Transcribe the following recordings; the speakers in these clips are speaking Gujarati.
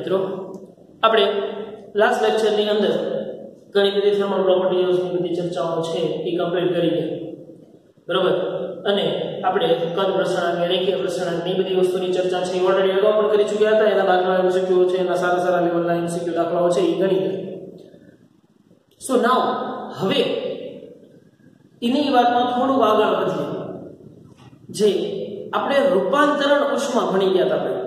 મિત્રો આપણે લાસ્ટ લેક્ચરની અંદર ઘણી બધી થર્મલ પ્રોપર્ટીઝની બધી ચર્ચાઓ છે એ કમ્પ્લીટ કરી ગયા, બરોબર. અને આપણે કદ પ્રસારણ અને રેખીય પ્રસારણની બધી વસ્તુની ચર્ચા છે ઓલરેડી અગાઉ પણ કરી ચૂક્યા હતા. એના દાખલા એમસીક્યુ છે, એના સારા સારા લેવલના એમસીક્યુ દાખલાઓ છે એ ગણી ગયા. સો નાઉ હવે એની વાતમાં થોડું આગળ વધીએ. જે આપણે રૂપાંતરણ ઉષ્મા ભણી ગયા હતા. આપણે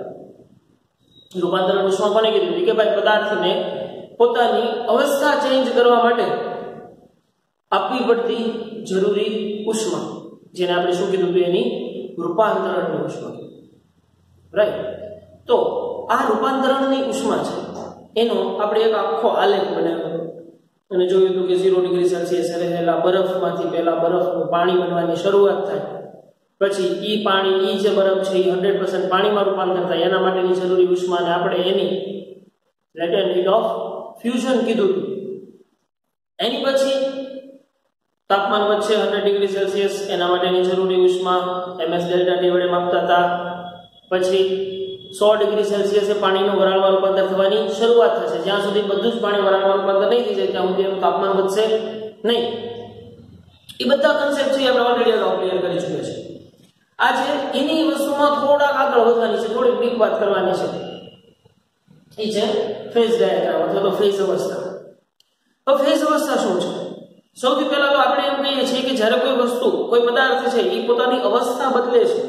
રૂપાંતરણ ઉષ્મા કોને કીધું કે ભાઈ પદાર્થને પોતાની અવસ્થા ચેન્જ કરવા માટે આપવી પડતી જરૂરી ઉષ્મા, જેને આપણે શું કીધું હતું, એની રૂપાંતરણની ઉષ્મા, રાઈટ. તો આ રૂપાંતરણની ઉષ્મા છે એનો આપણે એક આખો આલેખ બનાવ્યો અને જોયું હતું કે 0 ડિગ્રી સેલ્સિયસ રહેલા બરફમાંથી પહેલા બરફનું પાણી બનવાની શરૂઆત થાય, પછી ઈ પાણી, ઈ જે બરફ છે એ 100% પાણીમાં રૂપાંતર થાય, એના માટેની જરૂરી ઉષ્માને આપણે એની લેટેન્ટ હીટ ઓફ ફ્યુઝન કીધું હતું. એની પછી તાપમાન વચ્ચે 100 ડિગ્રી સેલ્સિયસ, એના માટેની જરૂરી ઉષ્મા ms ડેલ્ટા ટી વડે માપતા હતા. પછી 100 ડિગ્રી સેલ્સિયસે પાણીનું વરાળમાં રૂપાંતર થવાની શરૂઆત થશે. જ્યાં સુધી બધું જ પાણી વરાળમાં રૂપાંતર નહીં થઈ જાય ત્યાં સુધી એનું તાપમાન વધશે નહીં. એ બધા કન્સેપ્ટ છે આપણે ઓલરેડી અગાઉ ક્લિયર કરી ચૂક્યા છે. આજે એની વસ્તુમાં થોડાક આગળ વધવાની છે, થોડીક ડીપ વાત કરવાની છે. એ છે ફેઝ ડાયાગ્રામ અથવા તો ફેઝ અવસ્થા. તો ફેઝ અવસ્થા શું છે? સૌથી પહેલા તો આપણે એમ કહીએ છીએ કે જ્યારે કોઈ વસ્તુ, કોઈ પદાર્થ છે એ પોતાની અવસ્થા બદલે છે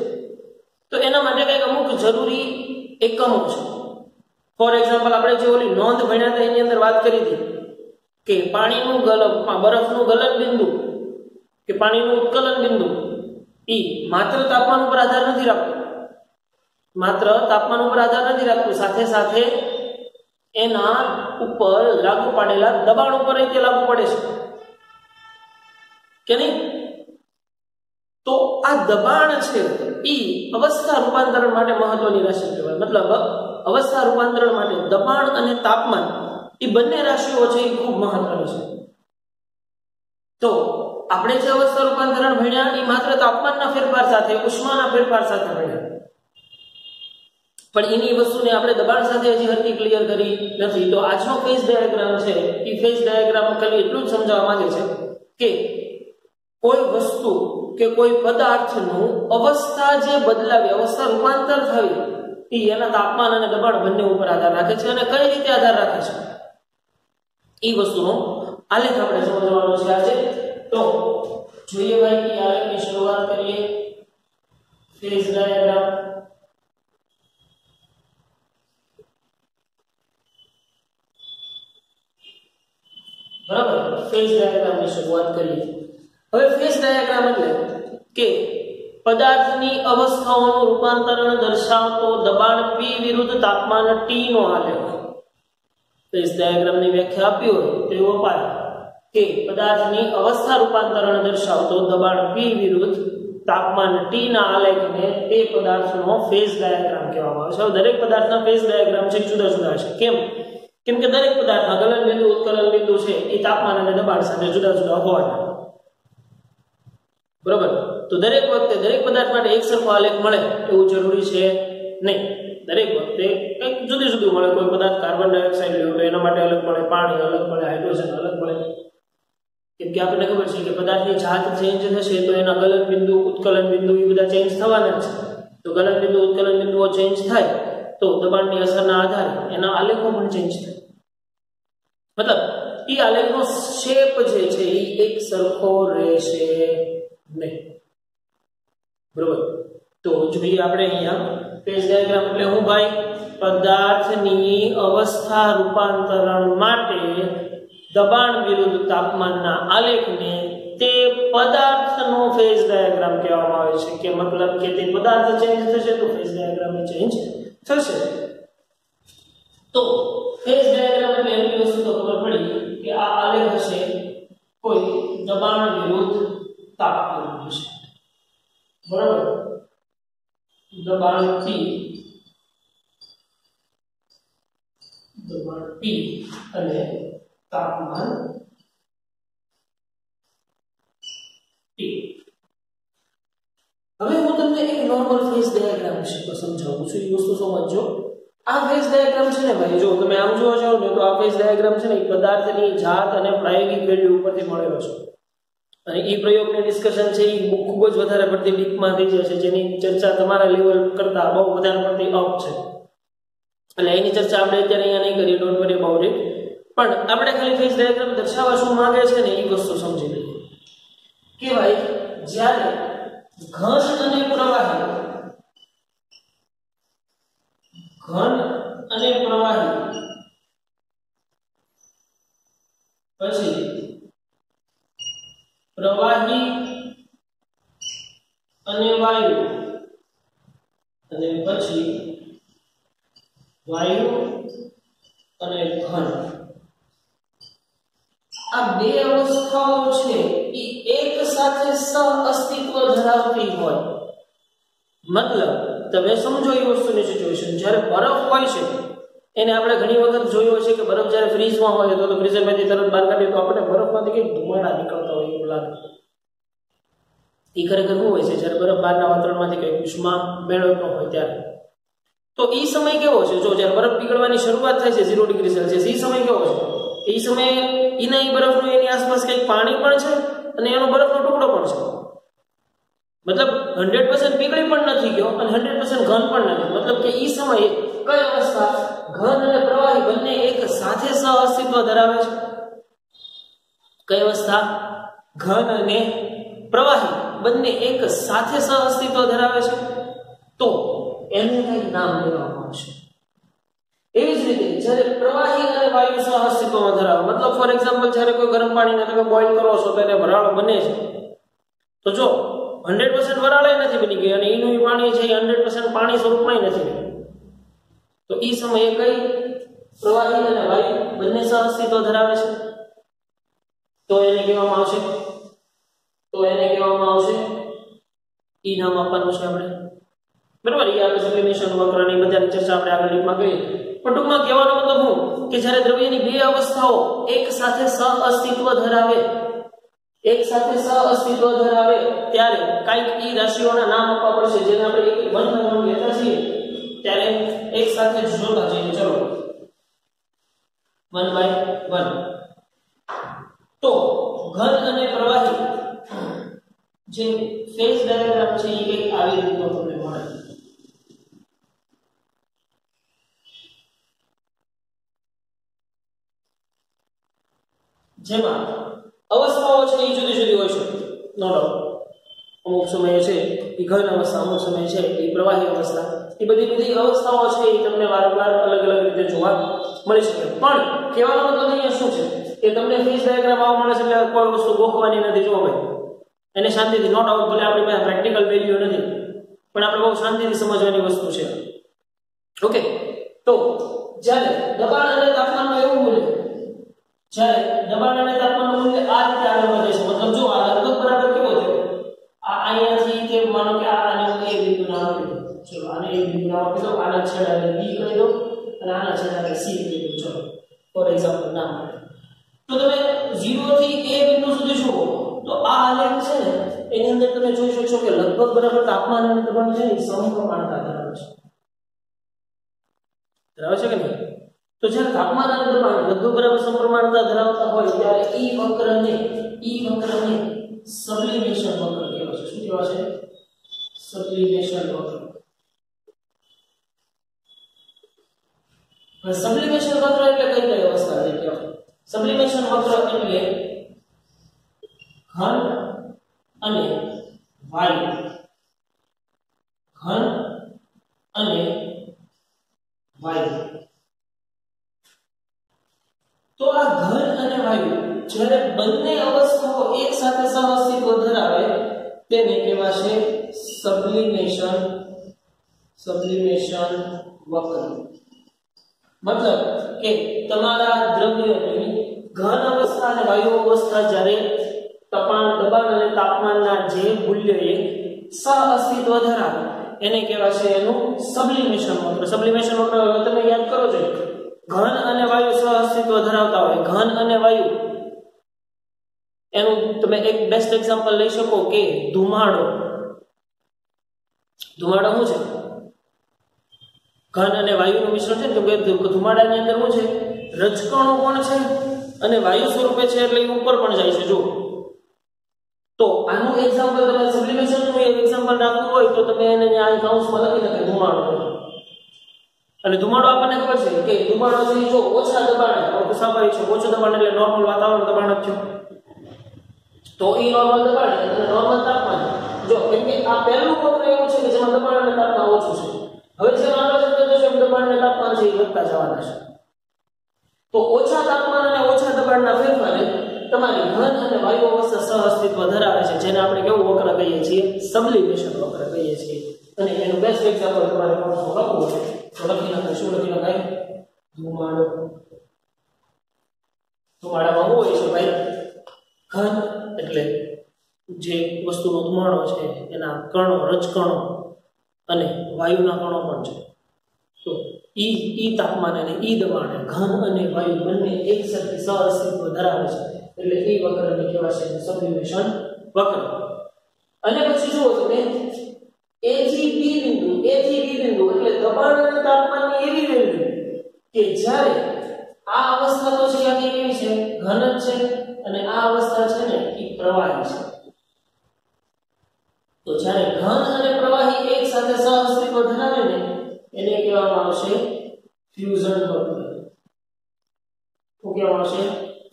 તો એના માટે કંઈક અમુક જરૂરી એકમો છે. ફોર એક્ઝામ્પલ આપણે જે ઓલી નોંધ ભણ્યા હતા એની અંદર વાત કરી હતી કે પાણીનું બરફનું ગલન બિંદુ કે પાણીનું ઉત્કલન બિંદુ એ માત્ર તાપમાન ઉપર આધાર નથી રાખતું, માત્ર તાપમાન ઉપર આધાર નથી રાખતું, સાથે સાથે એના ઉપર લાગુ પાડેલા દબાણ ઉપર તે લાગુ પડે છે કે નહીં. તો આ દબાણ છે એ અવસ્થા રૂપાંતરણ માટે મહત્વની રાશિ કહેવાય. મતલબ અવસ્થા રૂપાંતરણ માટે દબાણ અને તાપમાન એ બંને રાશિઓ છે એ ખૂબ મહત્વની છે. તો આપણે જે અવસ્થા રૂપાંતરણ ભણ્યા એ માત્ર તાપમાનના ફેરફાર સાથે, ઉષ્માના ફેરફાર સાથે ભણ્યા, પણ એની વસ્તુને આપણે દબાણ સાથે હજી હરકી ક્લિયર કરી નથી. તો આજનો ફેઝ ડાયાગ્રામ છે એ ફેઝ ડાયાગ્રામ ખાલી એટલું જ સમજાવવા માંગે છે કે કોઈ વસ્તુ કે કોઈ પદાર્થનું અવસ્થા જે બદલાવી, અવસ્થા રૂપાંતર થવી એ એના તાપમાન અને દબાણ બંને ઉપર આધાર રાખે છે. અને કઈ રીતે આધાર રાખે છે એ વસ્તુનો આલેખ આપણે સમજવાનો છે આજે. તો જોઈએ ભાઈ કે આલેખની શરૂઆત કરીએ. ફેઝ ડાયાગ્રામ, બરાબર, ફેઝ ડાયાગ્રામની શરૂઆત કરીએ. હવે ફેઝ ડાયાગ્રામ એટલે કે પદાર્થની અવસ્થાઓનું રૂપાંતરણ દર્શાવતો દબાણ P વિરુદ્ધ તાપમાન T નો આલેખ. ફેઝ ડાયાગ્રામની વ્યાખ્યા આપી હોય તો એવો અપાય કે પદાર્થની અવસ્થા રૂપાંતરણ દર્શાવતો દબાણ P વિરુદ્ધ તાપમાન T ના આલેખને તે પદાર્થનો ફેઝ ડાયાગ્રામ કહેવામાં આવે છે. દરેક પદાર્થના ફેઝ ડાયાગ્રામ છે જુદા જુદા છે. કેમ કે દરેક પદાર્થમાં ગલન બિંદુ, ઉત્કલન બિંદુ છે એ તાપમાન અને દબાણ સાથે જુદા જુદા હોવાના, બરોબર. તો દરેક વખતે દરેક પદાર્થ માટે એક સરખો આલેખ મળે એવું જરૂરી છે નહીં. દરેક વખતે કંઈક જુદું જુદું મળે. કોઈ પદાર્થ કાર્બન ડાયોક્સાઇડ લેવો તો એના માટે અલગ મળે, પાણી અલગ મળે, હાઇડ્રોજન અલગ મળે. કેમ કે આપણને ખબર છે કે પદાર્થની જાત ચેન્જ થશે તો એના ગલન બિંદુ, ઉત્કલન બિંદુ એ બધા ચેન્જ થવાના છે. તો ગલન બિંદુ, ઉત્કલન બિંદુઓ ચેન્જ થાય તો દબાણની અસરના આધારે એના આલેખો પણ ચેન્જ થાય. મતલબ એ આલેખનો શેપ જે છે એ એક સરખો રહેશે નહીં, બરોબર. તો જોઈએ આપણે અહીંયા ફેઝ ડાયાગ્રામ એટલે હું ભાઈ પદાર્થની અવસ્થા રૂપાંતરણ માટે દબાણ વિરુદ્ધ તાપમાનના આલેખને તે પદાર્થનો ફેઝ ડાયાગ્રામ કહેવામાં આવે છે. કે મતલબ કે તે પદાર્થ ચેન્જ થશે તો ફેઝ ડાયાગ્રામ ચેન્જ થશે. તો ફેઝ ડાયાગ્રામ એટલે એવી વસ્તુ તો ખબર પડી કે આ આલેખ હશે કોઈ દબાણ વિરુદ્ધ તાપમાન હશે, બરાબર. દબાણ P અને તાપમાન T. હવે હું તમને એક નોર્મલ ફેઝ ડાયાગ્રામ વિશે સમજાવું છું. એ વસ્તુ સમજો. આ ફેઝ ડાયાગ્રામ છે ને ભાઈ, જો તમે આમ જોવા જાવ ને તો આ ફેઝ ડાયાગ્રામ છે ને એ પદાર્થની જાત અને પ્રાયોગિક વેલ્યુ ઉપરથી મળેલો છે, અને એ પ્રયોગની ડિસ્કશન છે એ ખૂબ જ વધારે પડતી ડીપમાં થઈ જશે, જેની ચર્ચા તમારા લેવલ કરતા બહુ વધારે પડતી અપ છે, એટલે એની ચર્ચા આપણે અત્યારે અહીંયા નહીં કરીએ, ડોન્ટ વરી અબાઉટ ઇટ. પણ આપણે ખાલી ફેઝ ડાયાગ્રામ દર્શાવવા શું માંગે છે ને એ વસ્તુ સમજી લઈએ કે ભાઈ જ્યારે ઘન અને પ્રવાહી પછી પ્રવાહી અને વાયુ અને પછી વાયુ અને ઘન, આ બે અવસ્થાઓ છે એ એક સાથે સહઅસ્તિત્વ ધરાવતી હોય. મતલબ તમે સમજો એ વસ્તુની સિચ્યુએશન, જ્યારે બરફ હોય છે એને આપણે ઘણી વખત જોયું છે કે બરફ જ્યારે ફ્રીઝમાં હોય તો ફ્રીઝરમાંથી તરત બહાર કાઢીએ તો આપણે બરફમાંથી કંઈક ધુમાડા નીકળતા હોય એવું લાગે. એ ખરેખર શું હોય છે? જ્યારે બરફ બહારના વાતાવરણમાંથી કંઈક ઉષ્મા મેળવતો હોય ત્યારે. તો એ સમય કેવો છે? જો જ્યારે બરફ પીગળવાની શરૂઆત થાય છે 0 ડિગ્રી સેલ્સિયસ, એ સમય કેવો છે? એ સમયે એના એ બરફનું એની આસપાસ કંઈક પાણી પણ છે અને એનો બરફનો ટુકડો પણ છે. મતલબ 100% પીગળી પણ નથી ગયો અને 100% ઘન પણ નથી. મતલબ કે એ સમયે કઈ અવસ્થા? ઘન અને પ્રવાહી બંને એક સાથે સહઅસ્તિત્વ ધરાવે છે. કઈ અવસ્થા? ઘન અને પ્રવાહી બંને એક સાથે સહઅસ્તિત્વ ધરાવે છે, તો એને કંઈક નામ દેવામાં આવશે. એવી જ રીતે જ્યારે પ્રવાહી અને વાયુ સહઅસ્તિત્વમાં ધરાવે, મતલબ ફોર એક્ઝામ્પલ જ્યારે કોઈ ગરમ પાણીને તમે બોઇલ કરો છો તો એને વરાળ બને છે, તો જો 100% વરાળ નથી બની ગઈ અને એનું પાણી છે એ 100% પાણી સ્વરૂપમાં નથી બન્યું, તો એ સમયે કઈ પ્રવાહી અને વાયુ બંને સહઅસ્તિત્વ ધરાવે છે, તો એને કહેવામાં આવશે ઈ નામ આપવાનું છે આપણે. બરાબર? એ આપણે સબ્લિમેશન વક્રની બધાની ચર્ચા આપણે આગળ ડીપમાં કરી. પણ ટૂંકમાં કહેવાનો મતલબ હું કે જ્યારે દ્રવ્યની બે અવસ્થાઓ એક સાથે સહઅસ્તિત્વ ધરાવે ત્યારે કાંઈક ઈ રાશિઓના નામ આપવા પડશે, જેને આપણે એક 1 by 1 લેતા છીએ ત્યારે એક સાથે જોતા જઈએ. ચલો 1 by 1. તો ઘન અને પ્રવાહી જે ફેઝ ડાયાગ્રામ છે એ કંઈક આવી રીતનો તમને મળે. જેમાં અવસ્થાઓ છે એ જુદી જુદી હોય છે, નો ડાઉટ. અમુક સમયે છે એ ઘન અવસ્થા, અમુક સમય છે એ પ્રવાહી અવસ્થા, એ બધી અવસ્થાઓ છે એ તમને વારંવાર અલગ અલગ રીતે જોવા મળી શકે. પણ કહેવાનો મતલબ અહીંયા શું છે કે તમને ફેઝ ડાયાગ્રામ આવવા મળે છે એટલે કોઈ વસ્તુ ગોખવાની નથી. જો ભાઈ એને શાંતિથી, નો ડાઉટ, ભલે આપણી પાસે પ્રેક્ટિકલ વેલ્યુ નથી પણ આપણે બહુ શાંતિથી સમજવાની વસ્તુ છે. ઓકે, તો જ્યારે દબાણ અને તાપમાનનું એવું મૂલ્ય, જ્યારે દબાણ અને તાપમાનનું મૂલ્ય આ રીતે આગળ વધે છે, મતલબ જો આ લગભગ બરાબર કેવો છે, આ અહીંયાથી તે માનો કે આને હું A બિંદુ નામ આપી દઉં. ચલો આને A બિંદુ નામ આપી દઉં, આના છેડાને B કહી દઉં અને આના છેડાને C કહી દઉં. ચલો ફોર એક્ઝામ્પલ નામ આપી. તો તમે 0 થી A બિંદુ સુધી જુઓ તો આ આલેખ છે ને એની અંદર તમે જોઈ શકશો કે લગભગ બરાબર તાપમાન અને દબાણ છે એ સમપ્રમાણતા ધરાવે છે કે નહીં? તો જ્યારે તાપમાન અને દબાણ લગભગ બરાબર સમપ્રમાણતા ધરાવતા હોય ત્યારે ઈ વક્રને સબ્લિમેશન વક્ર કહેવાય છે. શું કહેવાય છે? સબ્લિમેશન વક્ર. સબ્લિમેશન વક્ર એટલે કઈ અવસ્થા છે કહેવાય? સબ્લિમેશન વક્ર એટલે ઘન અને વાયુ, ઘન અને વાયુ. તો આ ઘન અને વાયુ જ્યારે બંને અવસ્થાઓ એક સાથે સહઅસ્તિત્વ ધરાવે તેને કહેવાશે સબ્લિમેશન વક્ર. મતલબ કે તમારા દ્રવ્યની ઘન અવસ્થા અને વાયુ અવસ્થા જ્યારે દબાણ અને તાપમાનના જે મૂલ્યએ સહઅસ્તિત્વ ધરાવે એને કહેવાશે એનું સબ્લિમેશન વક્ર. સબ્લિમેશન વક્ર તમે યાદ કરો છો, ઘન અને વાયુ સહઅસ્તિત્વ ધરાવતા હોય, ઘન અને વાયુ, એનું તમે એક બેસ્ટ એક્ઝામ્પલ લઈ શકો કે ધુમાડો શું છે? ઘન અને વાયુનું મિશ્રણ છે કે ધુમાડાની અંદર શું છે રજકણો પણ છે અને વાયુ સ્વરૂપે છે એટલે એ ઉપર પણ જાય છે જો તો આનું એક્ઝામ્પલ તમે સબ્લિમેશનનું એક એક્ઝામ્પલ રાખવું હોય તો તમે એને આ કાઉન્સમાં લખી નાખો ધુમાડો અને ધુમાડો આપણને ખબર છે કે ધુમાડો છે જો ઓછા દબાણે તો સ્વાભાવિક છે ઓછું દબાણ એટલે નોર્મલ વાતાવરણ દબાણ જ છે તો એ નોર્મલ દબાણ એટલે નોર્મલ તાપમાન જો કેમ કે આ પહેલું વક્ર એવું છે કે જેમાં દબાણ અને તાપમાન ઓછું છે હવે જે આગળ જતો જશે દબાણ અને તાપમાન છે એ વધતા જવાના છે તો ઓછા તાપમાન અને ઓછા દબાણના ફેરફારે તમારી ઘન અને વાયુ અવસ્થા સહઅસ્તિત્વ ધરાવે છે જેને આપણે કેવું વક્ર કહીએ છીએ સબ્લિમેશન વક્ર કહીએ છીએ અને એનું બેસ્ટ એક્ઝામ્પલ તમારે કોર્સમાં લખવું છે તો લખી નાખો શું લખી નખાય ધુમાડો ધુમાડામાં શું હોય છે ભાઈ ઘન એટલે જે વસ્તુનો ધુમાડો છે એના કણો રજકણો અને વાયુના કણો પણ છે તો ઈ તાપમાન અને ઈ દબાણે ઘન અને વાયુ બંને એક સાથે સહઅસ્તિત્વ ધરાવે છે એટલે એ વક્રને કહેવાશે સબ્લિમેશન વક્ર અને પછી જુઓ તમે A થી B બિંદુ એટલે દબાણ અને તાપમાનની એવી વેલ્યુ કે જ્યારે આ અવસ્થા તો છે આ કેવી છે ઘન જ છે અને આ અવસ્થા છે ને એ પ્રવાહી છે તો જ્યારે ઘન અને પ્રવાહી એક સાથે સહઅસ્તિત્વ ધરાવે ને એને કહેવામાં આવશે ફ્યુઝન વક્ર શું કહેવામાં આવશે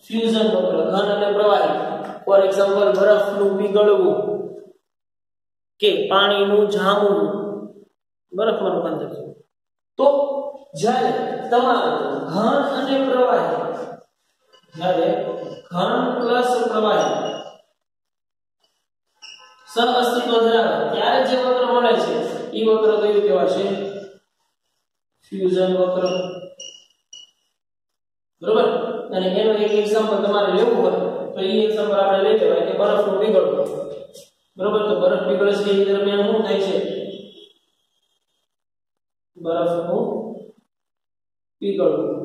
ફ્યુઝન વક્ર ઘન અને પ્રવાહી ફોર એક્ઝામ્પલ બરફનું પીગળવું કે પાણીનું જામવું બરફમાં રૂપાંતર થયું તો જ્યારે તમારું ઘન અને પ્રવાહી જ્યારે ઘન પ્લસ પ્રવાહી સહઅસ્તિત્વ ધરાવે ત્યારે જે વક્ર મળે છે એ વક્ર કયું કહેવાશે ફ્યુઝન વક્ર બરોબર અને એનું એક એક્ઝામ્પલ તમારે લેવું હોય તો એ એક્ઝામ્પલ આપણે લઈ લેવાય કે બરફનું પીગળવું બરોબર તો બરફ પીગળે છે એ દરમિયાન શું થાય છે બરફનું પીગળવું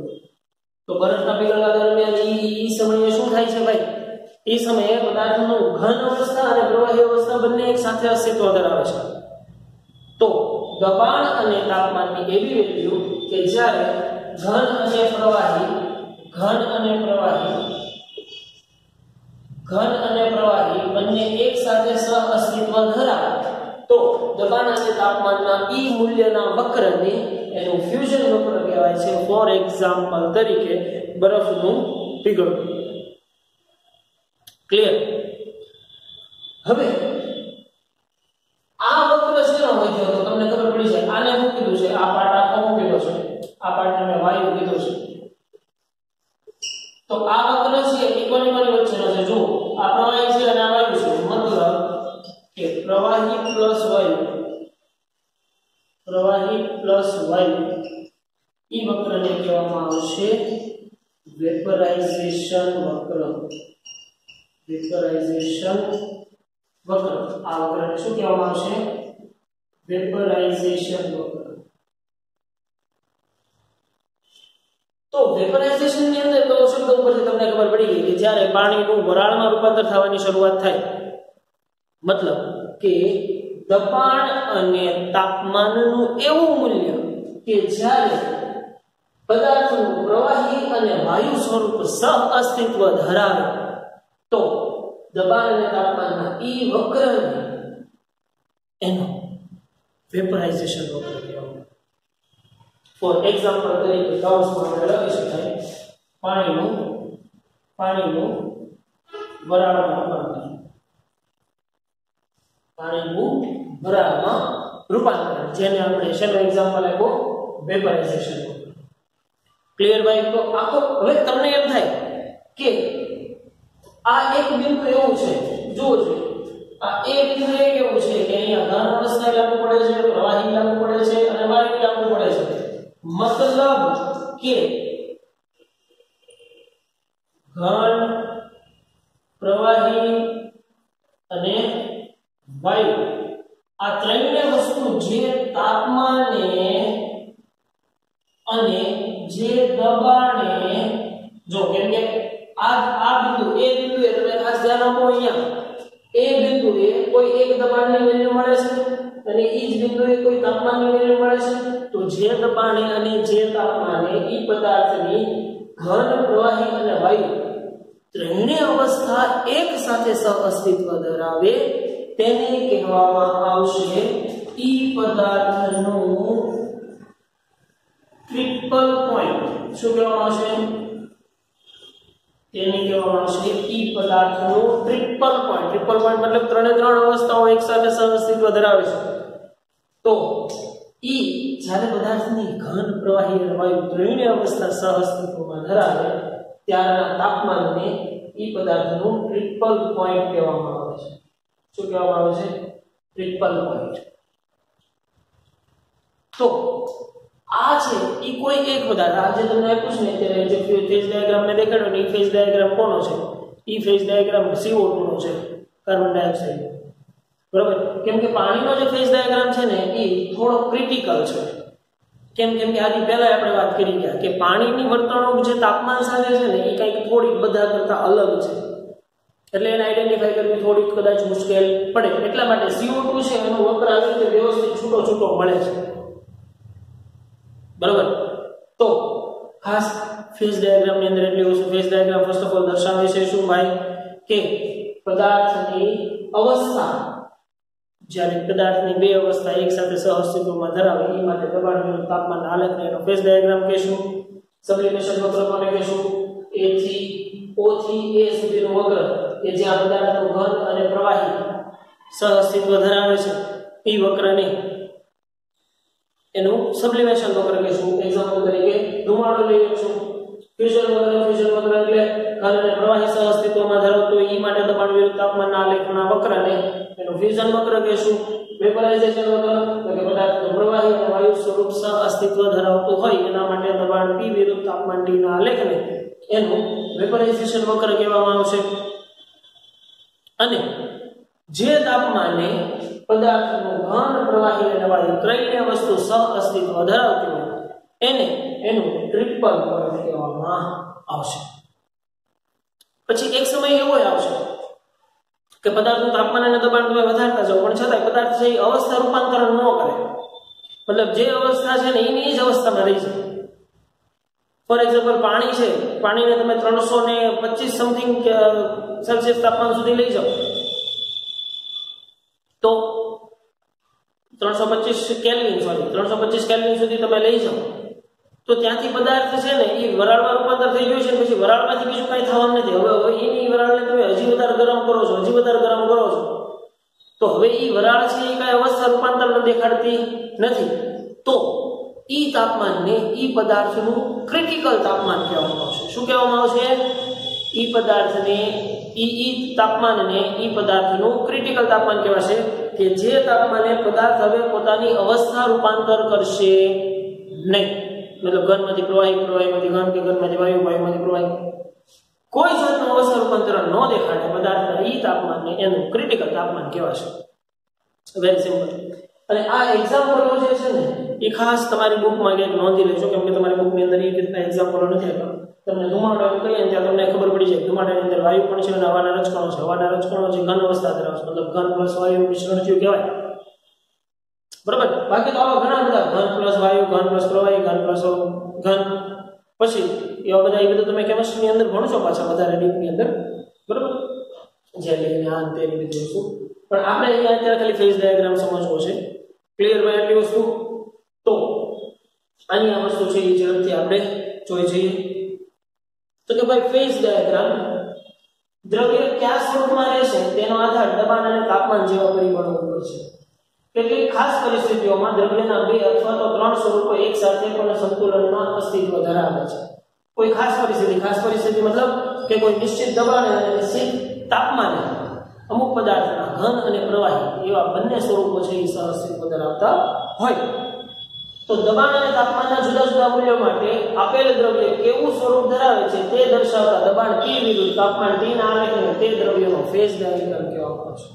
તો બરફના પીગળવા દરમિયાન ઈ સમયે શું થાય છે ભાઈ એ સમયે પદાર્થનું ઘન અવસ્થા અને પ્રવાહી અવસ્થા બંને એક સાથે અસ્તિત્વ ધરાવે છે તો દબાણ અને તાપમાનની એવી વેલ્યુ કે જ્યારે ઘન અને પ્રવાહી બંને એક સાથે સહઅસ્તિત્વ ધરાવે તો દબાણ અને તાપમાનના ઈ મૂલ્યના વક્રને એનું ફ્યુઝન વક્ર કહેવાય છે ફોર એક્ઝામ્પલ તરીકે બરફનું પીગળવું ક્લિયર હવે આ વક્ર શેનો હોય છે તો તમને ખબર પડી જાય આને શું કીધું છે આ પાર્ટ આખો મૂકેલો છે આ પાર્ટને મેં વાયુ કીધું છે તો આ વક્ર છે એ કોની વચ્ચેનો છે જો આ પ્રવાહી છે અને આ વાયુ છે મતલબ કે પ્રવાહી પ્લસ વાયુ ઈ વક્રને કહેવામાં આવશે વેપરાઇઝેશન વક્ર આ વક્રને શું કહેવામાં આવશે વેપરાઇઝેશન વક્ર તો વેપરાઇઝેશન ની અંદર તો શબ્દ ઉપરથી તમને ખબર પડી ગઈ કે જ્યારે પાણીનું વરાળમાં રૂપાંતર થવાની શરૂઆત થાય મતલબ કે દબાણ અને તાપમાનનું એવું મૂલ્ય કે જ્યારે પદાર્થનું પ્રવાહી અને વાયુ સ્વરૂપ સહઅસ્તિત્વ ધરાવે તો દબાણ અને તાપમાનના ઈ વક્રને એનો વેપરાઇઝેશન વક્ર કહેવાય ફોર એક્ઝામ્પલ તરીકે કાઉન્સમાં આપણે લખી શકાય પાણીનું વરાળમાં રૂપાંતર જેને આપણે શેનો એક્ઝામ્પલ આપ્યો વેપરાઇઝેશન ક્લિયર ભાઈ તો આખો હવે તમને એમ થાય કે આ એક બિંદુ એવું છે જુઓ જોઈએ આ એ બિંદુ એક એવું છે કે અહીંયા ઘન અવસ્થા લાગુ પડે છે પ્રવાહી લાગુ પડે છે અને વાયુ લાગુ પડે છે મતલબ કે ઘન પ્રવાહી અને વાયુ આ ત્રણેય વસ્તુ જે તાપમાને અને જે દબાણે જો કેમ કે આ બિંદુ એ તમે ખાસ ધ્યાન આપો અહીંયા એ બિંદુએ કોઈ એક દબાણની વેલ્યુ મળે છે અને એ જ બિંદુએ કોઈ તાપમાનની વેલ્યુ મળે છે, તો જે દબાણે અને જે તાપમાને એ પદાર્થની ઘન, પ્રવાહી અને વાયુ ત્રણેય અવસ્થા એક સાથે સહઅસ્તિત્વ ધરાવે તેને કહેવામાં આવશે ઈ પદાર્થનું ટ્રિપલ પોઈન્ટ. શું કહેવામાં આવશે? તેને કહેવામાં આવશે ઈ પદાર્થનું ટ્રિપલ પોઈન્ટ. ટ્રિપલ પોઈન્ટ મતલબ ત્રણે ત્રણ અવસ્થાઓ એક સાથે સહઅસ્તિત્વ ધરાવે છે. તો ઈ જ્યારે પદાર્થની ઘન, પ્રવાહી અને વાયુ ત્રણેય અવસ્થા સહઅસ્તિત્વમાં ધરાવે ત્યારના તાપમાનને ઈ પદાર્થનું ટ્રિપલ પોઈન્ટ કહેવામાં આવે છે. શું કહેવામાં આવે છે? Triple point. તો આ છે ઈ કોઈ એક પદાર્થ. આ જે તમને આપ્યું છે ને અત્યારે જે ફેઝ ડાયાગ્રામ મેં દેખાડ્યો ને, ઈ ફેઝ ડાયાગ્રામ કોનો છે? ઈ ફેઝ ડાયાગ્રામ CO2 નો છે, કાર્બન ડાયોક્સાઇડ. બરાબર? કેમ કે પાણીનો જે ફેઝ ડાયાગ્રામ છે ને એ થોડો ક્રિટિકલ છે. કેમ કે આની પહેલા આપણે વાત કરી ગયા કે પાણીની વર્તણૂક જે તાપમાન સાથે છે ને એ કંઈક થોડીક બધા કરતા અલગ છે, એટલે એને આઈડેન્ટિફાઈ કરવી થોડીક કદાચ મુશ્કેલ પડે. એટલા માટે CO2 છે એનો વક્ર આવી રીતે વ્યવસ્થિત છૂટો છૂટો મળે છે. બરાબર? તો ખાસ ફેઝ ડાયાગ્રામની અંદર એટલી વસ્તુ, phase diagram first of all દર્શાવે છે શું ભાઈ? કે પદાર્થની અવસ્થા, જ્યારે પદાર્થની બે અવસ્થા એક સાથે સહઅસ્તિત્વમાં ધરાવે એ માટે દબાણ વિરુદ્ધ તાપમાન આલેખને એનો ફેઝ ડાયાગ્રામ કહેશું. સબ્લિમેશન વક્ર કોને કહેશું? A થી O થી A સુધીનું વક્ર કે જ્યાં પદાર્થનું ઘન અને પ્રવાહી સહઅસ્તિત્વ ધરાવે છે એ વક્રને એનું સબ્લિમેશન વક્ર કહેશું. એક્ઝામ્પલ તરીકે ધુમાડો લઈ લઈશું. ફ્યુઝન વક્ર એટલે ઘન અને પ્રવાહી સહઅસ્તિત્વમાં ધરાવતો એ માટે દબાણ વિરુદ્ધ તાપમાનના આલેખના વક્રને એનું ફ્યુઝન વક્ર કહેશું. વેપરાઇઝેશન વક્ર એટલે કે પદાર્થનું પ્રવાહી અને વાયુ સ્વરૂપ સહઅસ્તિત્વ ધરાવતું હોય એના માટે દબાણ P વિરુદ્ધ તાપમાન T ના આલેખને એનું વેપરાઇઝેશન વક્ર કહેવામાં આવશે. અને જે તાપમાને પદાર્થનું ઘન, પ્રવાહી અને વાયુ ત્રણેય વસ્તુ સહઅસ્તિત્વ ધરાવતી હોય એને એનું ટ્રિપલ પોઈન્ટ કહેવામાં આવશે. પછી એક સમય એવો આવશે કે પદાર્થનું તાપમાન અને દબાણ તમે વધારતા જાઓ પણ છતાંય પદાર્થ છે એ અવસ્થા રૂપાંતરણ ન કરે. મતલબ જે અવસ્થા છે ને એની જ અવસ્થામાં રહી જાય. ફોર એક્ઝામ્પલ પાણી છે, પાણીને તમે 325 સમથિંગ સેલ્સિયસ તાપમાન સુધી લઈ જાઓ તો 325 કેલ્વિન સુધી તમે લઈ જાઓ તો ત્યાંથી પદાર્થ છે ને એ વરાળમાં રૂપાંતર થઈ ગયું છે. પછી વરાળમાંથી બીજું કાંઈ થવાનું નથી. હવે એની વરાળને તમે હજી વધારે ગરમ કરો છો તો હવે એ વરાળ છે એ કાંઈ અવસ્થા રૂપાંતર દેખાડતી નથી. તો ઈ તાપમાનને ઈ પદાર્થનું ક્રિટિકલ તાપમાન કહેવામાં આવશે. શું કહેવામાં આવશે? ઈ પદાર્થને ઈ તાપમાનને ઈ પદાર્થનું ક્રિટિકલ તાપમાન કહેવાશે કે જે તાપમાને પદાર્થ હવે પોતાની અવસ્થા રૂપાંતર કરશે નહીં. મતલબ ઘનમાંથી પ્રવાહી, પ્રવાહીમાંથી ઘન કે ઘનમાંથી વાયુ, વાયુમાંથી પ્રવાહી કોઈ જાતનું અવસ્થા રૂપાંતરણ ન દેખાડે પદાર્થના ઈ તાપમાનને એનું ક્રિટિકલ તાપમાન કહેવાશે. Very simple. અને આ એક્ઝામ્પલો જે છે ને એ ખાસ તમારી બુકમાં ક્યાંક નોંધી લેજો, કેમ કે તમારી બુકની અંદર એ રીતના એક્ઝામ્પલો નથી આપ્યા. તમને ધુમાડો એમ કહીએ ને ત્યાં તમને ખબર પડી જાય ધુમાડાની અંદર વાયુ પણ છે અને હવાના રજકણો છે. હવાના રજકણો જે ઘન અવસ્થા ધરાવશે, મતલબ ઘન પ્લસ વાયુ મિશ્રણ થયું કહેવાય. બરાબર? બાકી તો આવા ઘણા બધા ઘન પ્લસ વાયુ, ઘન પ્લસ પ્રવાહી, ઘન પ્લસ ઘન, પછી એવા બધા એ બધું તમે કેમિસ્ટ્રીની અંદર ભણશો પાછા વધારે ડીપની અંદર. બરાબર? જેલી આ તેની બધી વસ્તુ પણ આપણે અહીંયા અત્યારે ખાલી ફેઝ ડાયાગ્રામ સમજવો છે. ક્લિયર ભાઈ એટલી વસ્તુ? તો આની આ વસ્તુ છે એ ઝડપથી આપણે જોઈ જઈએ. તો કે ભાઈ ફેઝ ડાયાગ્રામ દ્રવ્ય કયા સ્વરૂપમાં રહેશે તેનો આધાર દબાણ અને તાપમાન જેવા પરિબળો ઉપર છે. કેટલીક ખાસ પરિસ્થિતિઓમાં દ્રવ્યના 2 અથવા તો 3 સ્વરૂપો એક સાથે પણ સંતુલનમાં અસ્તિત્વ ધરાવે છે. કોઈ ખાસ પરિસ્થિતિ મતલબ કે કોઈ નિશ્ચિત દબાણ અને નિશ્ચિત તાપમાને અમુક પદાર્થના ઘન અને પ્રવાહી એવા બંને સ્વરૂપો છે એ સહઅસ્તિત્વ ધરાવતા હોય. તો દબાણ અને તાપમાનના જુદા જુદા મૂલ્યો માટે આપેલ દ્રવ્ય કેવું સ્વરૂપ ધરાવે છે તે દર્શાવતા દબાણ P વિરુદ્ધ તાપમાન T ના આલેખને તે દ્રવ્યનો ફેઝ ડાયાગ્રામ કહેવામાં આવે છે.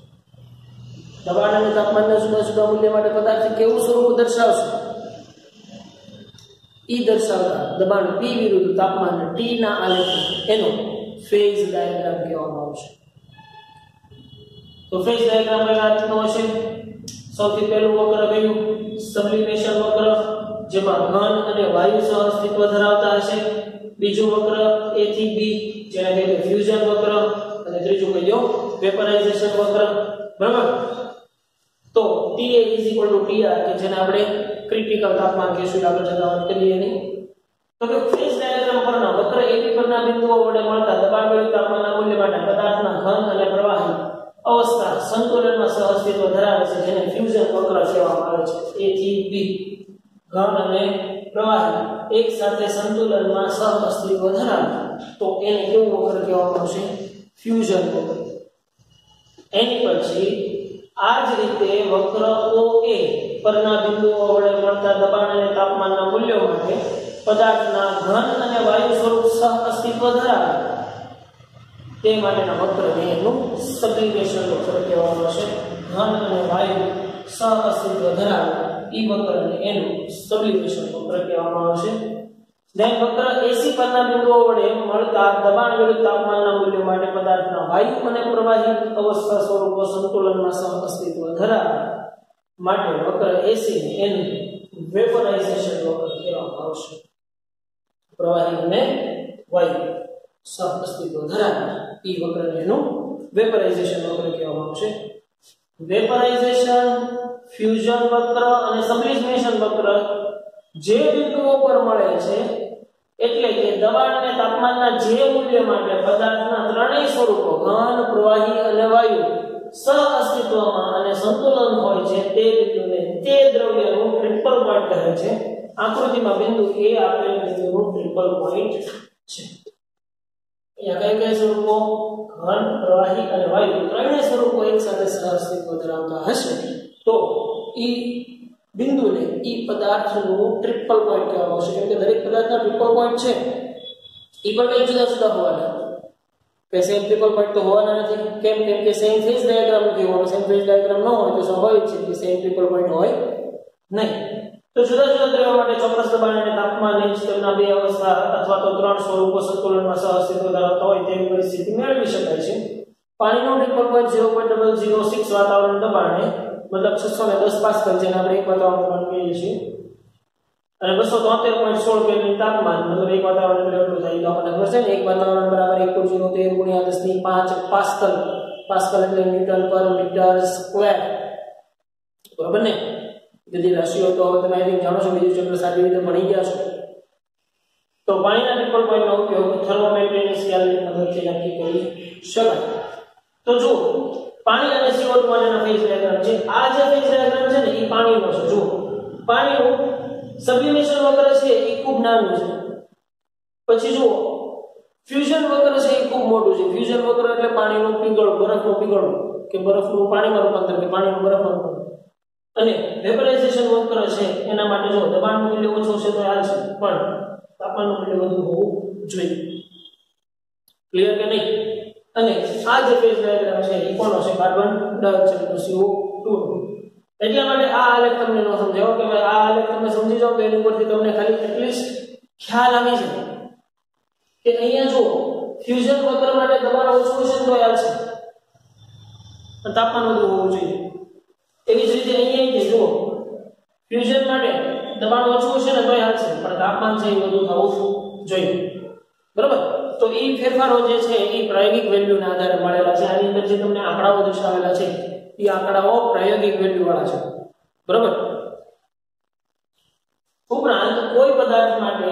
દબાણ અને તાપમાનના જુદા જુદા મૂલ્ય માટે પદાર્થ કેવું સ્વરૂપ દર્શાવશે એ દર્શાવતા દબાણ P વિરુદ્ધ તાપમાન T ના આલેખને એનો ફેઝ ડાયાગ્રામ કહેવામાં આવશે. તો તો ફેઝ ડાયાગ્રામ કઈ રીતનો હશે? સૌથી પહેલું વક્ર કયું? સબ્લિમેશન વક્ર, જેમાં ઘન અને વાયુ સહ અસ્તિત્વ ધરાવતા હશે. બીજું વક્ર A થી B, જેને કહીએ ફ્યુઝન વક્ર, અને ત્રીજું કહીએ વેપરાઇઝેશન વક્ર. બરાબર? તો TA TR, કે જેને આપણે ક્રિટિકલ તાપમાન કહીશું, આગળ જતા વાત કરીએ નહીં. તો કે ફેઝ ડાયાગ્રામ પરના વક્ર AB પરના બિંદુઓ વડે મળતા દબાણ તાપમાનના મૂલ્ય માટે પદાર્થના ઘન અને પ્રવાહી અવસ્થા સંતુલનમાં સહ અસ્તિત્વ ધરાવે છે, જેને ફ્યુઝન વક્ર કહેવામાં આવે છે. A થી B, ઘન અને પ્રવાહી એક સાથે સંતુલનમાં સહ અસ્તિત્વ ધરાવે તો એને કેવું વક્ર કહેવામાં આવશે? ફ્યુઝન વક્ર. એની પછી આ જ રીતે વક્ર OA પરના બિંદુઓ વડે મળતા દબાણ અને તાપમાનના મૂલ્યો માટે પદાર્થના ઘન અને વાયુ સ્વરૂપ સહ અસ્તિત્વ ધરાવે તે માટેના વક્રને એનું સબ્લિમેશન વક્ર કહેવામાં આવશે. ઘન અને વાયુ સહ અસ્તિત્વ ધરાવે એ વક્રને એનું સબ્લિમેશન વક્ર કહેવામાં આવશે. then વક્ર AC પરના બિંદુઓ વડે મળતા દબાણ વિરુદ્ધ તાપમાનના મૂલ્યો માટે પદાર્થના વાયુ અને પ્રવાહી અવસ્થા સ્વરૂપો સંતુલનમાં સહ અસ્તિત્વ ધરાવે માટે વક્ર AC ને એનું વેપરાઇઝેશન વક્ર કહેવામાં આવશે. પ્રવાહી અને વાયુ સહ અસ્તિત્વ ધરાવે એ વક્રને એનું વેપરાઇઝેશન વક્ર કહેવામાં આવશે. વેપરાઇઝેશન, ફ્યુઝન વક્ર અને સબ્લિમેશન વક્ર જે બિંદુઓ પર મળે છે, એટલે કે દબાણ અને તાપમાનના જે મૂલ્ય માટે પદાર્થના ત્રણેય સ્વરૂપો ઘન, પ્રવાહી અને વાયુ સહ અસ્તિત્વમાં અને સંતુલન હોય છે, તે બિંદુને તે દ્રવ્યનું ટ્રિપલ પોઈન્ટ કહે છે. આકૃતિમાં બિંદુ A આપેલ બિંદુનું ટ્રિપલ પોઈન્ટ છે. અહીંયા કઈ સ્વરૂપો? ઘન, પ્રવાહી અને વાયુ ત્રણેય સ્વરૂપો એક સાથે સહ અસ્તિત્વ ધરાવતા હશે તો ઈ બિંદુને ઈ પદાર્થનું ટ્રિપલ પોઈન્ટ કહેવામાં આવશે. કેમ કે દરેક પદાર્થના ટ્રિપલ પોઈન્ટ છે ઈ પણ કઈ જુદા જુદા હોવાના, કે સેમ ટ્રિપલ પોઈન્ટ તો હોવાના નથી. કેમ કે સેમ ફેઝ ડાયાગ્રામ નથી હોવાનો. સેમ ફેઝ ડાયાગ્રામ ન હોય તો સ્વાભાવિક છે કે સેમ ટ્રિપલ પોઈન્ટ હોય નહીં. તો જુદા જુદા દ્રવ્યો માટે ચોક્કસ દબાણ અને તાપમાનની તેમના બે અવસ્થા અથવા તો ત્રણ સ્વરૂપો સંતુલનમાં સહ અસ્તિત્વ ધરાવતા હોય તેવી પરિસ્થિતિ મેળવી શકાય છે. પાણીનું ટ્રિપલ પોઈન્ટ 0.006 વાતાવરણ દબાણે, મતલબ 610 પાસ્કલ, જેને આપણે એક વાતાવરણ દબાણ કહીએ છીએ, અને 273.16 કેલ્વિન તાપમાન, મતલબ એક વાતાવરણ એટલે એટલું થાય. તો આપણને ખબર છે ને, એક વાતાવરણ બરાબર 1.013 × 10⁵ પાસ્કલ. પાસ્કલ એટલે ન્યૂટન પર મીટર સ્ક્વેર. બરાબર ને? બધી રાશિઓ તો હવે તમે આઈ જાણો છો, બીજું ચેપ્ટર સારી રીતે ભણી ગયા છો. તો પાણીના ટ્રિપલ પોઈન્ટનો ઉપયોગ થર્મોમેટ્રીની સ્કેલની મદદથી નક્કી કરી શકાય. તો જો પાણી અને CO2 માટેના ફેઝ ડાયાગ્રામ છે. આ જે ફેઝ ડાયાગ્રામ છે ને એ પાણીનો છે. જો પાણીનું સબ્લિમેશન વક્ર છે એ ખૂબ નાનું છે. પછી જો ફ્યુઝન વક્ર છે એ ખૂબ મોટું છે. ફ્યુઝન વક્ર એટલે પાણીનું પીગળવું, બરફનું પીગળવું, કે બરફનું પાણીમાં રૂપાંતર, કે પાણીનું બરફમાં રૂપાંતર. અને વેપરાઇઝેશન વક્ર છે એના માટે જો દબાણનું મૂલ્ય ઓછું છે તો હાલશે, પણ તાપમાનનું મૂલ્ય વધુ હોવું જોઈએ. ક્લિયર કે નહીં? અને આ જે ફેઝ ડાયાગ્રામ છે એ કોનો છે? કાર્બન ડાયોક્સાઇડનો CO2. એટલા માટે આ આલેખ તમને ન સમજાવો કે ભાઈ આ આલેખ તમે સમજી જાઓ તો એની ઉપરથી તમને ખાલી એટલીસ્ટ ખ્યાલ આવી જાય કે અહીંયા જો ફ્યુઝન વક્ર માટે દબાણ ઓછું છે તો હાલશે, અને તાપમાન વધુ હોવું જોઈએ. એવી જ રીતે અહીંયા જુઓ, ફ્યુઝન માટે દબાણ ઓછું છે ને તોય હાલશે, પણ તાપમાન છે એ વધુ થવું જોઈએ. બરાબર? તો એ ફેરફારો જે છે એ પ્રાયોગિક વેલ્યુના આધારે મળેલા છે. આની અંદર જે તમને આંકડાઓ દર્શાવેલા છે એ આંકડાઓ પ્રાયોગિક વેલ્યુ વાળા છે. બરાબર? ઉપરાંત કોઈ પદાર્થ માટે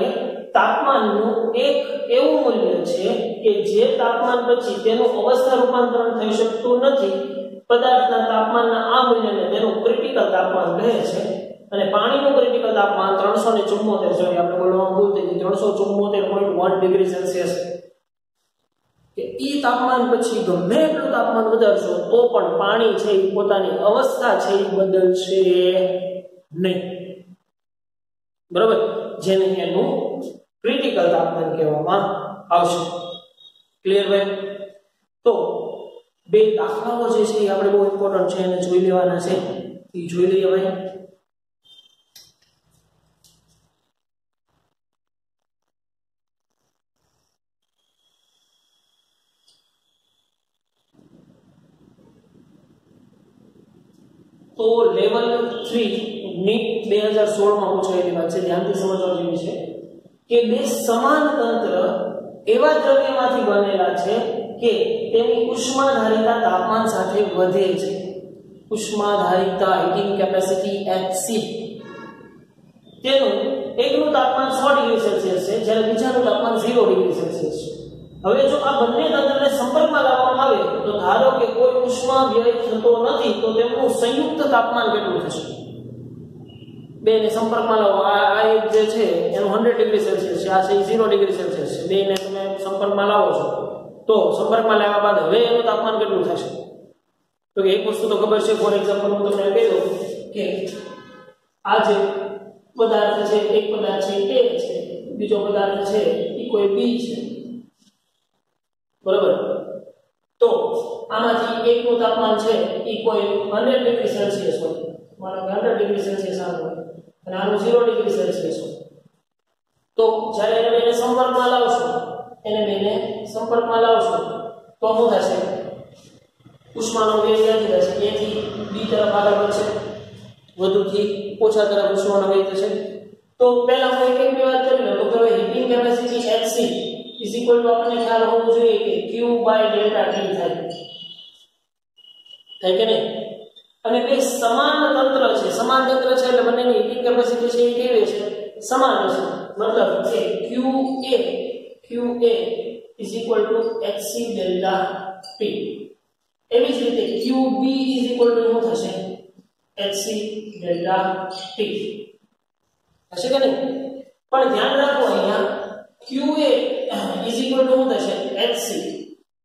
તાપમાનનું એક એવું મૂલ્ય છે કે જે તાપમાન પછી તેનું અવસ્થા રૂપાંતરણ થઈ શકતું નથી. પદાર્થના તાપમાનના આ મૂલ્યને તેનું ક્રિટિકલ તાપમાન કહે છે. અને પાણીનું ક્રિટિકલ તાપમાન 374 છે. આપણે બોલવામાં ભૂલ થઈ ગઈ, 374.1 ડિગ્રી સેલ્સિયસ. કે ઈ તાપમાન પછી ગમે એટલું તાપમાન વધારશો તો પણ પાણી છે એ પોતાની અવસ્થા છે એ બદલશે નહીં. બરાબર? જેને એનું ક્રિટિકલ તાપમાન કહેવામાં આવશે. ક્લિયર ભાઈ? તો બે દાખલાઓ જે છે એ આપણે બહુ ઇમ્પોર્ટન્ટ છે અને જોઈ લેવાના છે. એ જોઈ લઈએ ભાઈ. તો લેવલ 3 નીટ 2016 માં પૂછાયેલી વાત છે, ધ્યાનથી સમજવા જેવી છે કે બે સમાન તંત્ર એવા દ્રવ્યમાંથી બનેલા છે કે તેની ઉષ્માધારિતા તાપમાન સાથે વધે છે. ઉષ્માધારિતા હીટિંગ કેપેસિટી Hc, તેનું એકનું તાપમાન 100 ડિગ્રી સેલ્સિયસ છે જ્યારે બીજાનું તાપમાન 0 ડિગ્રી સેલ્સિયસ છે. હવે જો આ બંને તંત્રને સંપર્કમાં લાવવામાં આવે તો ધારો કે કોઈ ઉષ્મા વ્યય થતો નથી તો તેમનું સંયુક્ત તાપમાન કેટલું થશે? બેને સંપર્કમાં લાવો, આ એક જે છે એનું 100 ડિગ્રી સેલ્સિયસ છે, આ છે 0 ડિગ્રી સેલ્સિયસ છે. બેને તમે સંપર્કમાં લાવો છો તો સંપર્કમાં લાવ્યા બાદ હવે એનું તાપમાન કેટલું થશે? તો કે એક વસ્તુ તો ખબર છે, ફોર એક્ઝામ્પલ હું તમને કહી દઉં કે આ જે પદાર્થ છે, એક પદાર્થ છે A છે, બીજો પદાર્થ છે એ કોઈ B છે, બરાબર? તો આમાંથી એકનું તાપમાન છે એ કોઈ 100 ડિગ્રી સેલ્સિયસ હોય, માનો કે 100 ડિગ્રી સેલ્સિયસ આનું હોય અને આનું 0 ડિગ્રી સેલ્સિયસ હોય. તો જ્યારે એને બેને સંપર્કમાં લાવશો તો શું થશે? ઉષ્માનો વ્યય ક્યાંથી થશે? A થી B તરફ આગળ વધશે, વધુથી ઓછા તરફ ઉષ્માનો વ્યય થશે. તો પહેલા હું એક વાત કરી લઉં તો કે heating capacity Hc is equal to આપણને ખ્યાલ હોવો જોઈએ કે Q બાય ડેલ્ટા T થાય કે નહીં? અને બે સમાન તંત્ર છે, સમાન તંત્ર છે એટલે બંનેની હીટિંગ કેપેસિટી છે એ કેવી છે? સમાન છે. મતલબ કે QA is equal to Hc delta T. એવી જ રીતે QB ઇઝ ઇક્વલ ટુ શું થશે? Hc ડેલ્ટા T હશે કે નહીં? પણ ધ્યાન રાખો અહીંયા QA ઇઝ ઇક્વલ ટુ શું થશે? Hc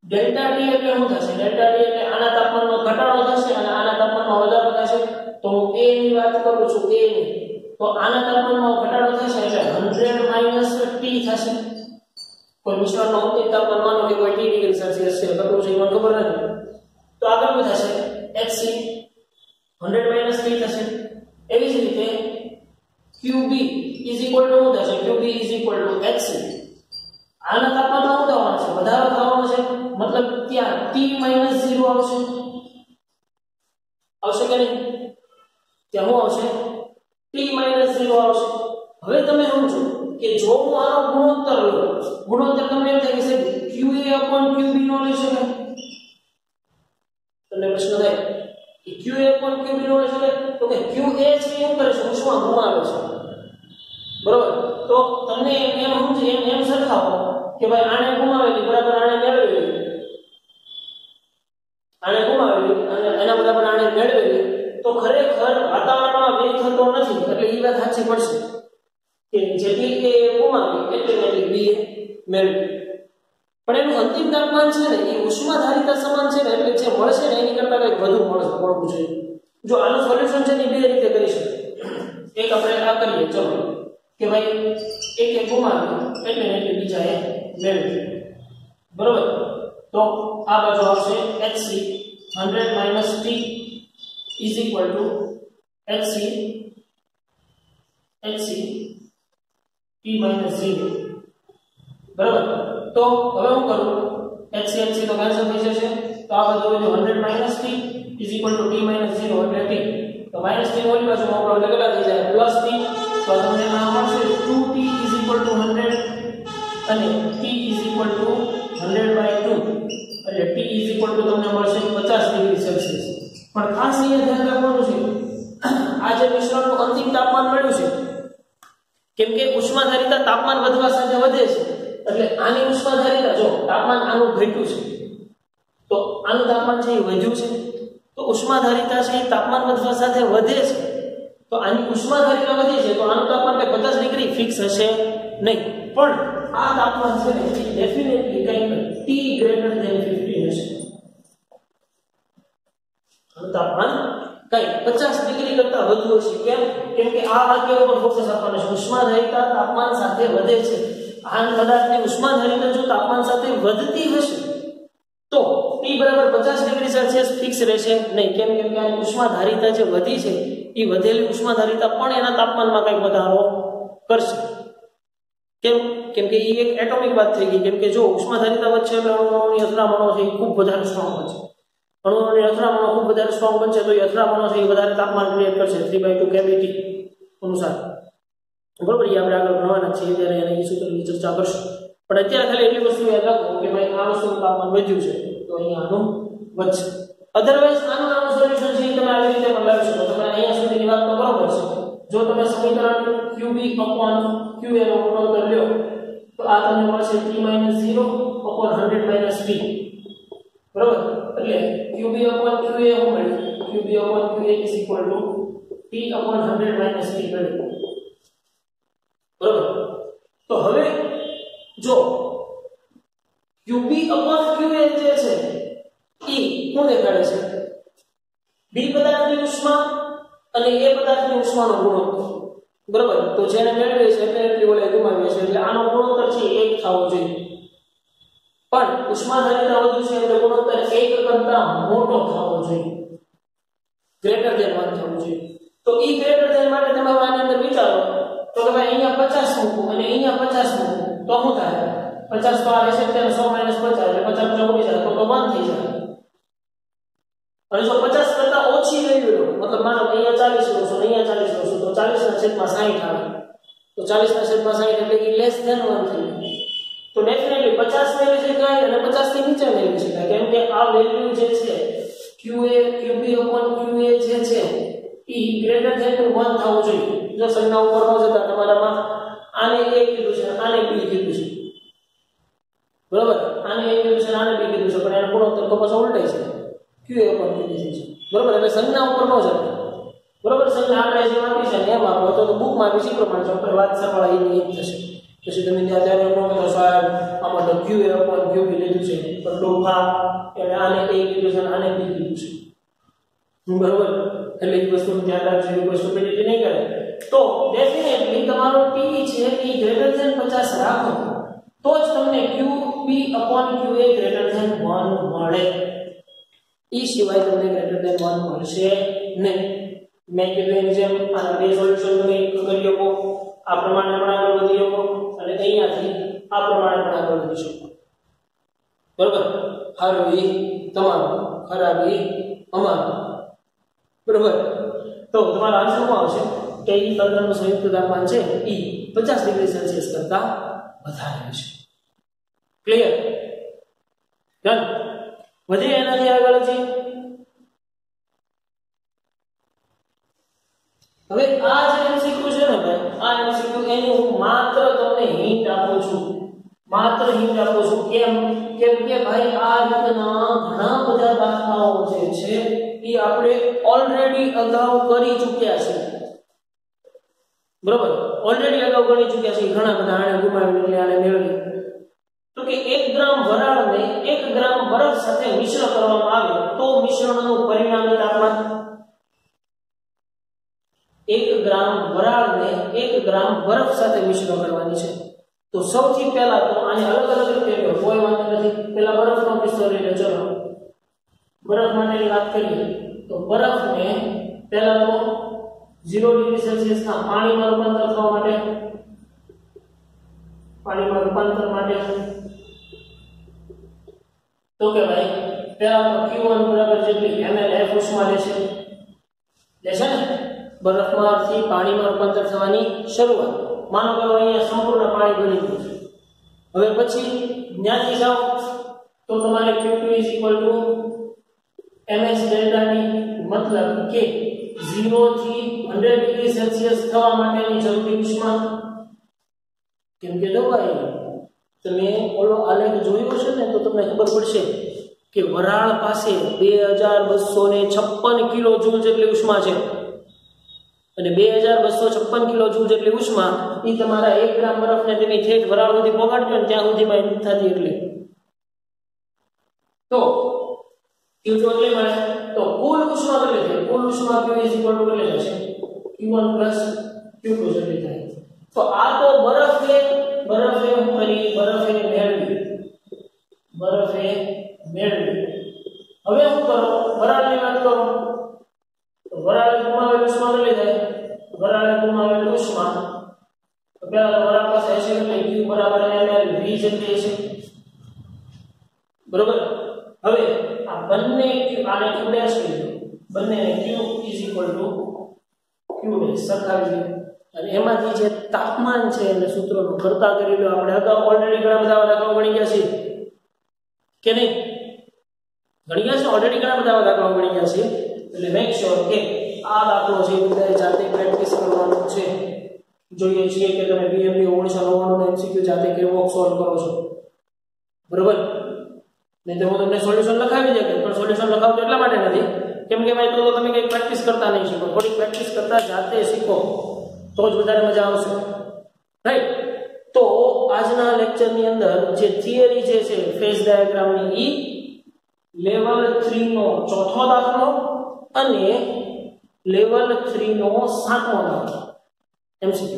ડેલ્ટા T એટલે શું થશે? ડેલ્ટા T એટલે આના તાપમાનમાં ઘટાડો થશે અને આના તાપમાનમાં વધારો થશે. તો હું A ની વાત કરું છું, A ની, તો આના તાપમાનમાં ઘટાડો થશે એટલે 100 - T થશે. કોઈ મિશ્રણનો અંતિમ તાપમાન માનો કે કોઈ T ડિગ્રી સેલ્સિયસ છે, કેટલું છે મને ખબર નથી, તો આગળ શું થશે? Hc 100 - T થશે. એવી જ રીતે QB ઇઝ ઇક્વલ ટુ શું થશે? QB is equal to Hc. આના તાપમાનમાં શું થવાનું છે? વધારો થવાનો છે, મતલબ ત્યાં T - 0 આવશે કે નહીં? ત્યાં શું આવશે? T - 0 આવશે. હવે તમે સમજો કે જો હું આનો ગુણોત્તર લઉં, ગુણોત્તર તમને એમ થાય કે સાહેબ QA/QB નો લઈ શકાય? તમને પ્રશ્ન થાય કે QA/QB નો લઈ શકાય? તો કે QA છે એમ કરે છે, ઉષ્મા ગુમાવે છે, બરોબર? તો તમને એમ સરખાવો કે ભાઈ આને ગુમાવેલી બરાબર આને મેળવેલી, આને ગુમાવેલી અને એના બરાબર આને મેળવેલી, તો ખરેખર વાતાવરણમાં વ્યય થતો નથી. એટલે એ વાત સાચી પડશે કે જેટલી કે ગુમાવી એટલી B એ મેળવી. પણ એનું અંતિમ તાપમાન છે ને એ ઉષ્માધારિતા સમાન છે ને, એટલે જે મળશે ને એની કરતા કંઈક વધુ મળવું જોઈએ. જો આનું સોલ્યુશન છે ને બે રીતે કરી શકાય. એક આપણે આ કરીએ, ચલો કે ભાઈ એક ગુમાવ્યું એટલે બીજા એ મેળવી, બરોબર? તો આ બાજુ આવશે Hc 100 - T is equal to Hc T - 0, બરાબર? તો હવે હું કરું, Hc તો કેન્સલ થઈ જશે, તો આ બાજુ 100 - T is equal to T - 0 એટલે T. તો -T ઓલી બાજુ મોકલો એટલે કેટલા થઈ જાય? +T. તો તમને આ મળશે 2T ઇઝ ઇક્વલ ટુ 100 અને T ઇઝ ઇક્વલ ટુ 100/2 એટલે T ઇઝ ઇક્વલ ટુ તમને મળશે 50 ડિગ્રી સેલ્સિયસ. પણ ખાસ અહીંયા ધ્યાન રાખવાનું છે, આ જે મિશ્રણનું અંતિમ તાપમાન મળ્યું છે, કેમ કે ઉષ્માધારિતા તાપમાન વધવા સાથે વધે છે, એટલે આની ઉષ્માધારિતા જો તાપમાન આનું ઘટ્યું છે તો આનું તાપમાન છે એ વધ્યું છે, તો ઉષ્માધારિતા છે એ તાપમાન વધવા સાથે વધે છે, તો આની ઉષ્માધારિતા વધી છે તો આનું તાપમાન કે 50 ડિગ્રી ફિક્સ હશે નહીં. પણ આ તાપમાન છે ને એ ડેફિનેટલી કંઈક T greater than 50 હશે. તાપમાન કંઈક 50 ડિગ્રી કરતા વધુ હશે. કેમ કે આ વાક્ય ઉપર ફોકસ આપવાનું છે. ઉષ્માધારિતા તાપમાન સાથે વધે છે. આ પદાર્થની ઉષ્માધારિતા જો તાપમાન સાથે વધતી હશે તો T બરાબર 50 ડિગ્રી સેલ્સિયસ ફિક્સ રહેશે નહીં. કેમ કે આ ઉષ્માધારિતા જે વધી છે એ વધેલી ઉષ્માધારિતા પણ એના તાપમાનમાં કંઈક વધારો કરશે. કેમ કે એ એક એટોમિક વાત થઈ ગઈ. કેમ કે જો ઉષ્માધારિતા વધશે એટલે અણુઓની અથડામણો છે એ ખૂબ વધારે સ્ટ્રોંગ હોય છે. અણુઓની અથડામણો ખૂબ વધારે સ્ટ્રોંગ બનશે તો એ અથડામણો છે એ વધારે તાપમાન ક્રિએટ કરશે 3/2 કેવિટી અનુસાર. બરોબર, એ આપણે આગળ ભણવાના છીએ ત્યારે એની સૂત્રની ચર્ચા કરશું. પણ અત્યારે ખાલી એટલી વસ્તુ યાદ રાખો કે ભાઈ આ વસ્તુનું તાપમાન વધ્યું છે તો અહીંયા આનું વધશે. અધરવાઇઝ આનું સોલ્યુશન છે તમે આવી રીતે પણ લાવી શકો. તમે અહીંયા સુધીની વાત તો બરોબર છે. જો તમે સમીકરણ QB/QA નો ગુણોત્તર લ્યો તો આ તમને મળશે T - 0/100 - P. બરોબર, એટલે QB/QA શું મળે? QB/QA T/100 - P મળે. બરોબર, તો હવે જો QB/QA જે છે એ શું દેખાડે છે? B પદાર્થની ઉષ્મા અને A પદાર્થની ઉષ્માનો ગુણોત્તર. બરોબર, તો જેને મેળવે છે એટલે ઓલે ગુમાવે છે એટલે આનો ગુણોત્તર છે 1 થવો જોઈએ. પણ ઉષ્મા ધારિતા વધુ છે એટલે ગુણોત્તર 1 કરતા મોટો થવો જોઈએ, ગ્રેટર ધેન 1 થવો જોઈએ. તો E ગ્રેટર ધેન માટે તમે આની અંદર વિચારો તો કે ભાઈ અહીંયા 50 મૂકો અને અહીંયા 50 મૂકો તો શું થાય? 50 તો આ રહેશે ત્યારે 100 - 50 એટલે 50 ઉડી જાય તો 1 થઈ જાય. અને જો 50 કરતા ઓછી વેલ્યુ લો, મતલબ માનો અહીંયા 40 લો છો અહીંયા 40 લો છો તો 40/60 આવે. તો 40/60 એટલે કે લેસ ધેન 1 થઈ જાય. તો ડેફિનેટલી 50 મેળવી શકાય અને 50 થી નીચે મેળવી શકાય, કેમ કે આ વેલ્યુ જે છે QB/QA જે છે એ ગ્રેટર ધેન 1 થવું જોઈએ. જો સંજ્ઞા ઉપર ન જતા તમારામાં આને A કીધું છે આને B કીધું છે. બરોબર, આને A કીધું છે આને B કીધું છે, પણ એનો ગુણોત્તર તો પાછો ઉલટાઈ છે QA/QB છે. બરોબર, એટલે સંજ્ઞા ઉપર ન જતા. બરોબર, સંજ્ઞા આપણે જેમ આપી છે એમ આપો તો બુકમાં આપી છે પ્રમાણે જો આપણે વાત સરવાળા એની એક થશે. પછી તમે ત્યાં ત્યારે એમ કહો સાહેબ આમાં તો QA/QB લીધું છે પણ ડોફા એટલે આને A કીધું છે આને B કીધું છે. બરોબર, એટલે એ વસ્તુનું ધ્યાન રાખજો, એ વસ્તુ પેલી નહીં કરે તો ડેફિનેટલી તમારો T છે એ ગ્રેટર ધેન 50 રાખો તો જ તમને QB/QA ગ્રેટર ધેન 1 મળે. એ સિવાય તમને ગ્રેટર ધેન 1 મળશે નહીં. મેં કીધું એમ જેમ આના બે સોલ્યુશન તમે એક કરી શકો, આ પ્રમાણે પણ આગળ વધી શકો અને અહીંયાથી આ પ્રમાણે પણ આગળ વધી શકો. બરોબર, સારું એ તમારું, ખરાબ એ અમારું. બરોબર, તો તમારા આન્સર શું આવશે કે એ તંત્રનું સંયુક્ત તાપમાન છે એ 50 ડિગ્રી સેલ્સિયસ કરતા વધારે છે. ક્લિયર? ડન. વધીએ એનાથી આગળ છે. હવે આ જે MCQ છે ને ભાઈ, આ MCQ એની હું માત્ર તમને હિન્ટ આપું છું. કેમ કે ભાઈ આ રીતના ઘણા બધા દાખલાઓ જે છે એ આપણે ઓલરેડી અગાઉ કરી ચૂક્યા છે. બરોબર, ઓલરેડી અગાઉ કરી ચૂક્યા છે ઘણા બધા. આને ગુમાવી આને મેળવી તો કે 1 ગ્રામ વરાળને 1 ગ્રામ બરફ સાથે મિશ્ર કરવામાં આવે તો મિશ્રણનું પરિણામી તાપમાન. 1 ગ્રામ વરાળને 1 ગ્રામ બરફ સાથે મિશ્ર કરવાની છે તો સૌથી પહેલા તો આને અલગ અલગ રીતે લો, કોઈ વાંધો નથી. પહેલા બરફનો કિસ્સો લઈ લો. ચલો બરફ માટેની વાત કરીએ તો બરફને પહેલા તો 0 ડિગ્રી સેલ્સિયસ ના પાણીમાં રૂપાંતર થવા માટે તો કે ભાઈ પહેલા તો Q1 બરાબર જેટલી ml ઉષ્મા લેશે ને બરફમાંથી પાણીમાં રૂપાંતર થવાની શરૂઆત. માનો કે અહીંયા સંપૂર્ણ પાણી બની ગયું છે. હવે પછી ત્યાંથી જાઓ તો તમારે Q2 ms ડેલ્ટા t, મતલબ કે 0 થી 100 ડિગ્રી સેલ્સિયસ થવા માટેની જરૂરી ઉષ્મા. કેમ કે જો ભાઈ તમે ઓલો આલેખ જોયો છે ને તો તમને ખબર પડશે કે વરાળ પાસે 2256 કિલો જૂલ જેટલી ઉષ્મા છે અને 2256 કિલો જૂલ જેટલી ઉષ્મા એ તમારા 1 ગ્રામ બરફને તમે ઠેઠ વરાળ સુધી પહોંચાડશો ને ત્યાં સુધીમાં થતી એટલે તો Q2 એટલે મળે તો કુલ ઉષ્મા કેટલી છે? કુલ ઉષ્મા Q કેટલી હશે? Q1 Q2 જેટલી થાય. તો આ તો બરફે હું કરી બરફે મેળવી. હવે શું કરો? વરાળની વાત કરો તો વરાળ ગુમાવેલ ઉષ્મા કેટલી થાય? વરાળ ગુમાવેલ ઉષ્મા તો પહેલા વરાળ પાસે હશે એટલે Q બરાબર ml v જેટલી હશે. બરોબર, હવે આ બંને આને q ડેશ કહી દો, બંને q q ડેશ સરખાવી દો અને એમાંથી જે તાપમાન છે એટલે સૂત્રનો કરતા કરી લો. આપણે અગાઉ ઓલરેડી ઘણા બધા દાખલાઓ ગણી ગયા છે કે નહીં? ગણી ગયા છે ઓલરેડી, ઘણા બધા દાખલાઓ ગણી ગયા છે. એટલે મેક શ્યોર કે આ દાખલો છે બધાએ જાતે પ્રેક્ટિસ કરવાનો છે. જોઈએ છીએ કે તમે BMD 1999 નો MCQ જાતે કેવો સોલ્વ કરો છો, બરોબર? નહીં તો હું તમને સોલ્યુશન લખાવી દે પણ સોલ્યુશન લખાવતો એટલા માટે નથી કેમ કે ભાઈ તો તમે કંઈ પ્રેક્ટિસ કરતા નહીં શીખો. થોડી પ્રેક્ટિસ કરતા જાતે શીખો તો જ વધારે મજા આવશે, રાઈટ? તો આજના લેક્ચરની અંદર જે થિયરી જે છે ફેઝ ડાયાગ્રામની ઈ લેવલ 3 નો ચોથો દાખલો અને લેવલ 3 નો 7મો દાખલો MCQ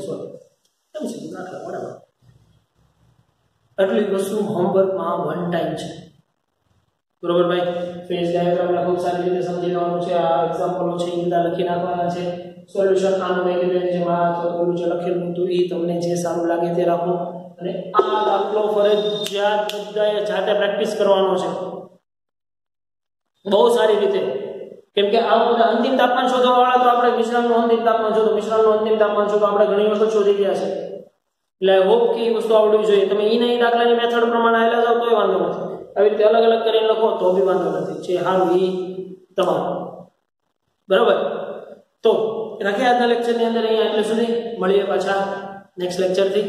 દાખલા, બરાબર? એટલી વસ્તુ હોમવર્કમાં વન ટાઈમ છે, બરોબર ભાઈ? ફેઝ ડાયાગ્રામ ખૂબ સારી રીતે સમજી લેવાનું છે. આ એક્ઝામ્પલો છે એ બધા લખી નાખવાના છે. સોલ્યુશન આનું વેગેબલ જે માં ઓલું જે લખેલું હતું એ તમને જે સારું લાગે તે રાખો અને આ દાખલો ફરજિયાત બધાએ જાતે પ્રેક્ટિસ કરવાનો છે બહુ સારી રીતે. કેમ કે આ બધા અંતિમ તાપમાન શોધવા વાળા તો આપણે મિશ્રણનું અંતિમ તાપમાન શોધો, મિશ્રણનું અંતિમ તાપમાન શોધો આપણે ઘણી વખત શોધી ગયા છે. એટલે આઈ હોપ કે એ વસ્તુ આવડવી જોઈએ. તમે ઈ નહીં દાખલાની મેથડ પ્રમાણે આવેલા જાવ તોય વાંધો નથી, આવી રીતે અલગ અલગ કરીને લખો તો બી વાંધો નથી. જે હારું ઈ તમારું, બરાબર? તો રાખીએ આજના લેક્ચરની અંદર અહીંયા એટલે સુધી. મળીએ પાછા નેક્સ્ટ લેક્ચરથી.